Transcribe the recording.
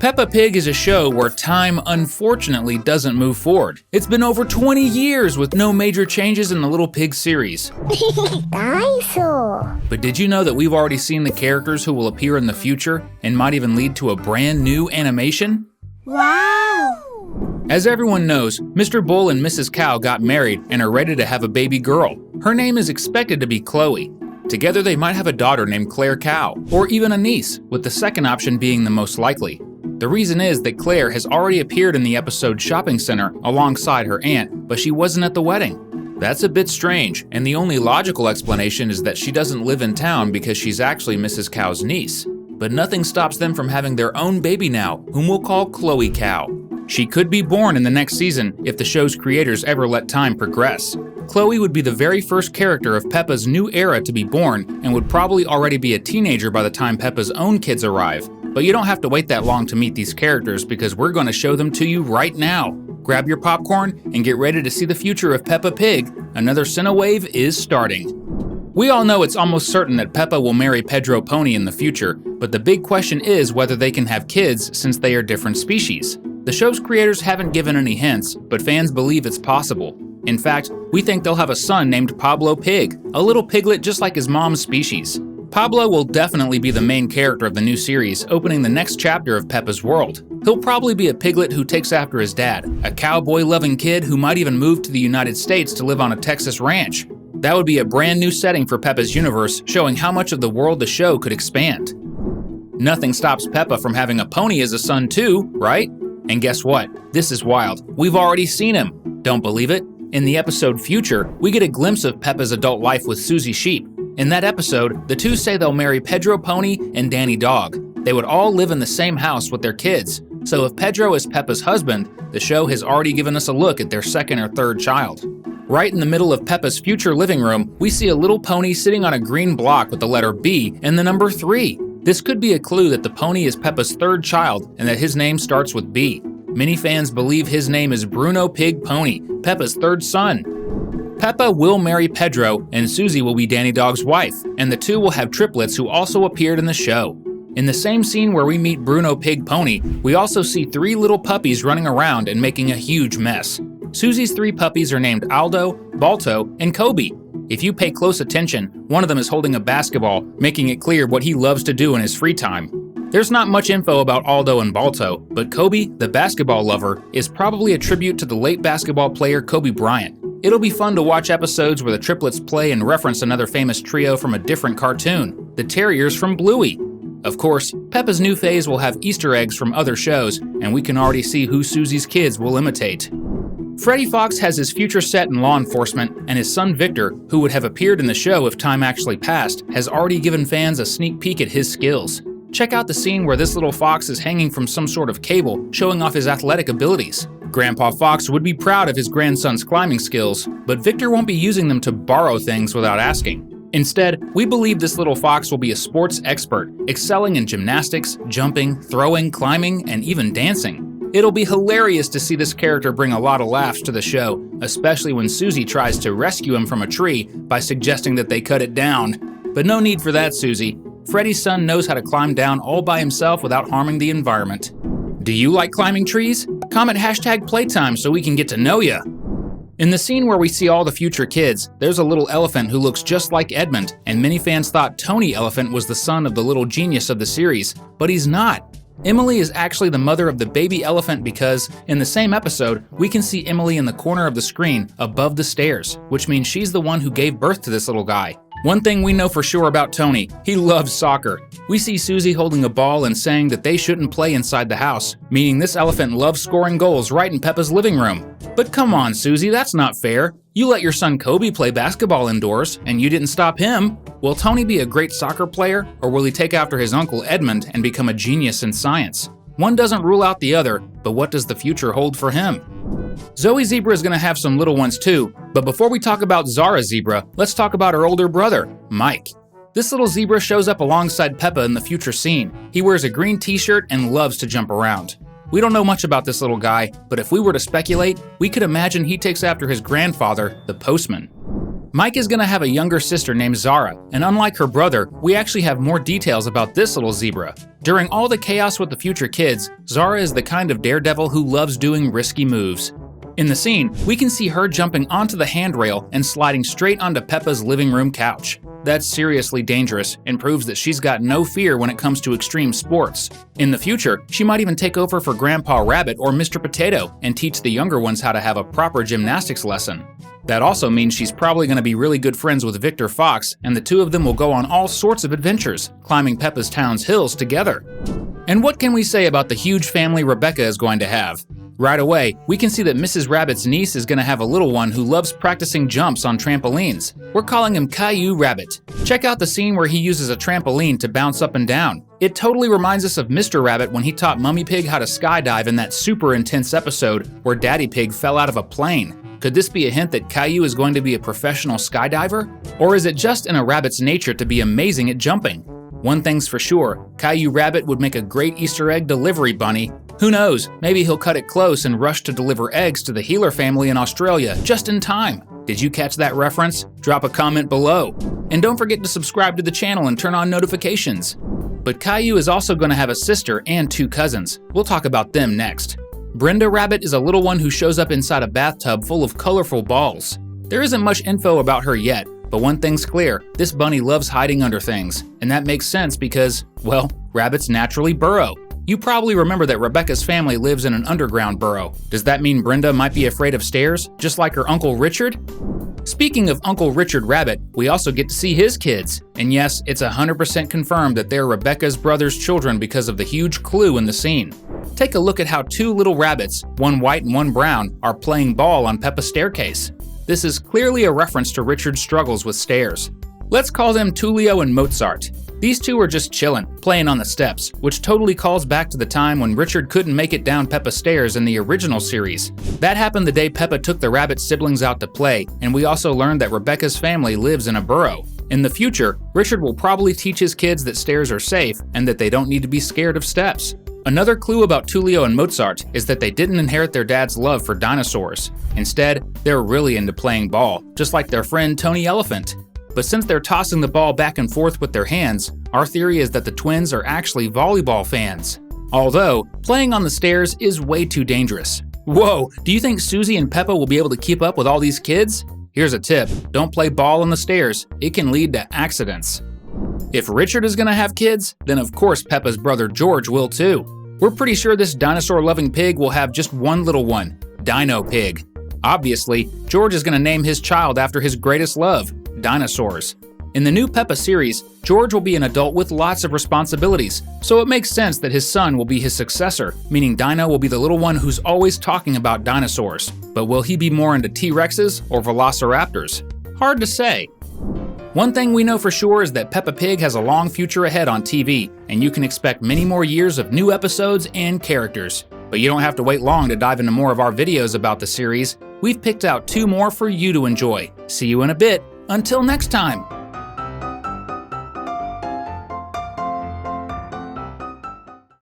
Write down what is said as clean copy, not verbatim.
Peppa Pig is a show where time unfortunately doesn't move forward. It's been over 20 years with no major changes in the Little Pig series. But did you know that we've already seen the characters who will appear in the future and might even lead to a brand new animation? Wow! As everyone knows, Mr. Bull and Mrs. Cow got married and are ready to have a baby girl. Her name is expected to be Chloe. Together they might have a daughter named Claire Cow, or even a niece, with the second option being the most likely. The reason is that Claire has already appeared in the episode Shopping Center alongside her aunt, but she wasn't at the wedding. That's a bit strange, and the only logical explanation is that she doesn't live in town because she's actually Mrs. Cow's niece. But nothing stops them from having their own baby now, whom we'll call Chloe Cow. She could be born in the next season if the show's creators ever let time progress. Chloe would be the very first character of Peppa's new era to be born and would probably already be a teenager by the time Peppa's own kids arrive. But you don't have to wait that long to meet these characters because we're going to show them to you right now. Grab your popcorn and get ready to see the future of Peppa Pig. Another Cinewave is starting. We all know it's almost certain that Peppa will marry Pedro Pony in the future, but the big question is whether they can have kids since they are different species. The show's creators haven't given any hints, but fans believe it's possible. In fact, we think they'll have a son named Pablo Pig, a little piglet just like his mom's species. Pablo will definitely be the main character of the new series, opening the next chapter of Peppa's world. He'll probably be a piglet who takes after his dad, a cowboy-loving kid who might even move to the United States to live on a Texas ranch. That would be a brand new setting for Peppa's universe, showing how much of the world the show could expand. Nothing stops Peppa from having a pony as a son too, right? And guess what? This is wild. We've already seen him. Don't believe it? In the episode Future, we get a glimpse of Peppa's adult life with Susie Sheep. In that episode, the two say they'll marry Pedro Pony and Danny Dog. They would all live in the same house with their kids. So if Pedro is Peppa's husband, the show has already given us a look at their second or third child. Right in the middle of Peppa's future living room, we see a little pony sitting on a green block with the letter B and the number 3. This could be a clue that the pony is Peppa's third child and that his name starts with B. Many fans believe his name is Bruno Pig Pony, Peppa's third son. Peppa will marry Pedro, and Susie will be Danny Dog's wife, and the two will have triplets who also appeared in the show. In the same scene where we meet Bruno Pig Pony, we also see 3 little puppies running around and making a huge mess. Susie's 3 puppies are named Aldo, Balto, and Kobe. If you pay close attention, one of them is holding a basketball, making it clear what he loves to do in his free time. There's not much info about Aldo and Balto, but Kobe, the basketball lover, is probably a tribute to the late basketball player Kobe Bryant. It'll be fun to watch episodes where the triplets play and reference another famous trio from a different cartoon, the Terriers from Bluey. Of course, Peppa's new phase will have Easter eggs from other shows, and we can already see who Susie's kids will imitate. Freddy Fox has his future set in law enforcement, and his son Victor, who would have appeared in the show if time actually passed, has already given fans a sneak peek at his skills. Check out the scene where this little fox is hanging from some sort of cable, showing off his athletic abilities. Grandpa Fox would be proud of his grandson's climbing skills, but Victor won't be using them to borrow things without asking. Instead, we believe this little fox will be a sports expert, excelling in gymnastics, jumping, throwing, climbing, and even dancing. It'll be hilarious to see this character bring a lot of laughs to the show, especially when Susie tries to rescue him from a tree by suggesting that they cut it down. But no need for that, Susie. Freddy's son knows how to climb down all by himself without harming the environment. Do you like climbing trees? Comment #playtime so we can get to know ya. In the scene where we see all the future kids, there's a little elephant who looks just like Edmund, and many fans thought Tony Elephant was the son of the little genius of the series, but he's not. Emily is actually the mother of the baby elephant because, in the same episode, we can see Emily in the corner of the screen above the stairs, which means she's the one who gave birth to this little guy. One thing we know for sure about Tony, he loves soccer. We see Susie holding a ball and saying that they shouldn't play inside the house, meaning this elephant loves scoring goals right in Peppa's living room. But come on, Susie, that's not fair. You let your son Kobe play basketball indoors, and you didn't stop him. Will Tony be a great soccer player, or will he take after his uncle Edmund and become a genius in science? One doesn't rule out the other, but what does the future hold for him? Zoe Zebra is going to have some little ones too, but before we talk about Zara Zebra, let's talk about her older brother, Mike. This little zebra shows up alongside Peppa in the future scene. He wears a green t-shirt and loves to jump around. We don't know much about this little guy, but if we were to speculate, we could imagine he takes after his grandfather, the postman. Mike is gonna have a younger sister named Zara, and unlike her brother, we actually have more details about this little zebra. During all the chaos with the future kids, Zara is the kind of daredevil who loves doing risky moves. In the scene, we can see her jumping onto the handrail and sliding straight onto Peppa's living room couch. That's seriously dangerous and proves that she's got no fear when it comes to extreme sports. In the future, she might even take over for Grandpa Rabbit or Mr. Potato and teach the younger ones how to have a proper gymnastics lesson. That also means she's probably going to be really good friends with Victor Fox, and the two of them will go on all sorts of adventures, climbing Peppa's town's hills together. And what can we say about the huge family Rebecca is going to have? Right away, we can see that Mrs. Rabbit's niece is going to have a little one who loves practicing jumps on trampolines. We're calling him Caillou Rabbit. Check out the scene where he uses a trampoline to bounce up and down. It totally reminds us of Mr. Rabbit when he taught Mummy Pig how to skydive in that super intense episode where Daddy Pig fell out of a plane. Could this be a hint that Caillou is going to be a professional skydiver? Or is it just in a rabbit's nature to be amazing at jumping? One thing's for sure, Caillou Rabbit would make a great Easter egg delivery bunny. Who knows, maybe he'll cut it close and rush to deliver eggs to the Healer family in Australia just in time. Did you catch that reference? Drop a comment below. And don't forget to subscribe to the channel and turn on notifications. But Caillou is also going to have a sister and two cousins. We'll talk about them next. Brenda Rabbit is a little one who shows up inside a bathtub full of colorful balls. There isn't much info about her yet, but one thing's clear, this bunny loves hiding under things, and that makes sense because, well, rabbits naturally burrow. You probably remember that Rebecca's family lives in an underground burrow. Does that mean Brenda might be afraid of stairs, just like her Uncle Richard? Speaking of Uncle Richard Rabbit, we also get to see his kids. And yes, it's 100% confirmed that they're Rebecca's brother's children because of the huge clue in the scene. Take a look at how two little rabbits, one white and one brown, are playing ball on Peppa's staircase. This is clearly a reference to Richard's struggles with stairs. Let's call them Tullio and Mozart. These two are just chillin', playing on the steps, which totally calls back to the time when Richard couldn't make it down Peppa's stairs in the original series. That happened the day Peppa took the rabbit siblings out to play, and we also learned that Rebecca's family lives in a burrow. In the future, Richard will probably teach his kids that stairs are safe and that they don't need to be scared of steps. Another clue about Tullio and Mozart is that they didn't inherit their dad's love for dinosaurs. Instead, they're really into playing ball, just like their friend Tony Elephant. But since they're tossing the ball back and forth with their hands, our theory is that the twins are actually volleyball fans. Although, playing on the stairs is way too dangerous. Whoa, do you think Susie and Peppa will be able to keep up with all these kids? Here's a tip, don't play ball on the stairs, it can lead to accidents. If Richard is gonna have kids, then of course Peppa's brother George will too. We're pretty sure this dinosaur-loving pig will have just one little one, Dino Pig. Obviously, George is gonna name his child after his greatest love, dinosaurs. In the new Peppa series, George will be an adult with lots of responsibilities, so it makes sense that his son will be his successor, meaning Dino will be the little one who's always talking about dinosaurs. But will he be more into T-Rexes or Velociraptors? Hard to say. One thing we know for sure is that Peppa Pig has a long future ahead on TV, and you can expect many more years of new episodes and characters. But you don't have to wait long to dive into more of our videos about the series. We've picked out 2 more for you to enjoy. See you in a bit. Until next time!